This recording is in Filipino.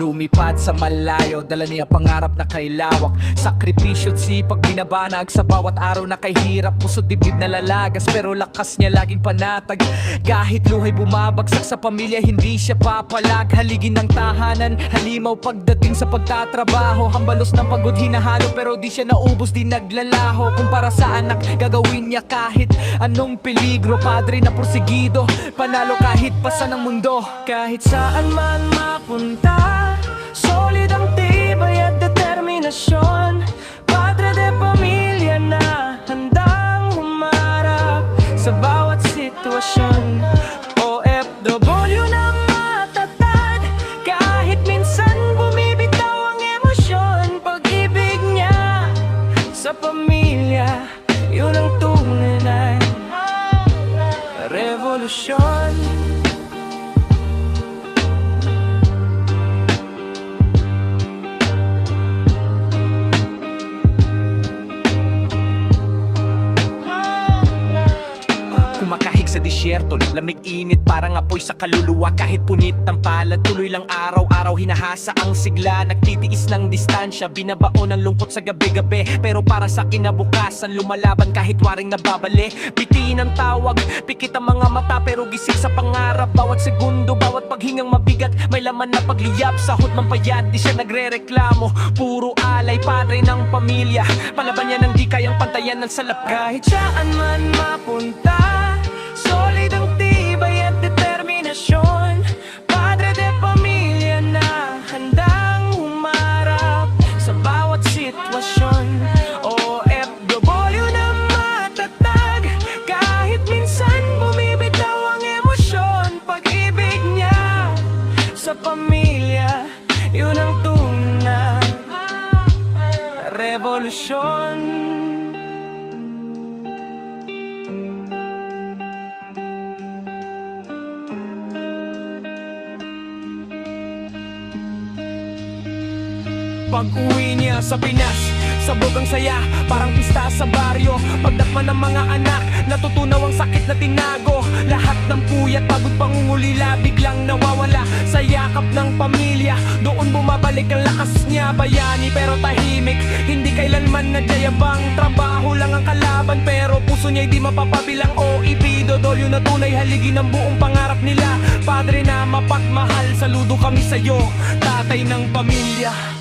Lumipad sa malayo, dala niya pangarap na kay lawak. Sakripisyo't sipag binabanag sa bawat araw na kay hirap. Puso dibdib na lalagas pero lakas niya laging panatag. Kahit luhay bumabagsak sa pamilya, hindi siya papalag. Haligin ng tahanan, halimaw pagdating sa pagtatrabaho. Hambalos ng pagod hinahalo pero di siya naubos, di naglalaho. Kumpara sa anak, gagawin niya kahit anong peligro. Padre na porsigido, panalo kahit pasa ng mundo. Kahit saan man mapunta, solid ang tibay at determinasyon. Padre de pamilya na handang humarap sa bawat sitwasyon. OFW na matatag, kahit minsan bumibitaw ang emosyon. Pag-ibig niya sa pamilya, yun ang tunay na revolusyon. Kumakahig sa disyerto, lamig-init parang apoy sa kaluluwa. Kahit punit ng palad, tuloy lang araw-araw hinahasa ang sigla. Nagtitiis ng distansya, binabaon ng lungkot sa gabi-gabi. Pero para sa kinabukasan, lumalaban kahit waring nababali. Bitiin ang tawag, pikit ang mga mata pero gising sa pangarap. Bawat segundo, bawat paghingang mabigat, may laman na pagliyap. Sahot man payat, di siya nagre-reklamo. Puro alay, padre ng pamilya. Palaban niya ng di kayang pantayan ng salap. Kahit saan man mapunta, solid ang tibay at determinasyon. Padre de pamilya na handang humarap sa bawat sitwasyon. OFW na matatag, kahit minsan bumibitaw ang emosyon. Pag-ibig niya sa pamilya, yun ang tunay na revolusyon. Pag-uwi niya sa Pinas, sabog ang saya, parang pista sa baryo. Pagdakma ng mga anak, natutunaw ang sakit na tinago. Lahat ng puyat, pagod pangungulila, biglang nawawala sa yakap ng pamilya. Doon bumabalik ang lakas niya, bayani pero tahimik. Hindi kailanman nagyayabang, trabaho lang ang kalaban. Pero puso niya'y di mapapabilang. O ibidodolyo na tunay, haligin ang buong pangarap nila. Padre na mapagmahal, saludo kami sa'yo, tatay ng pamilya.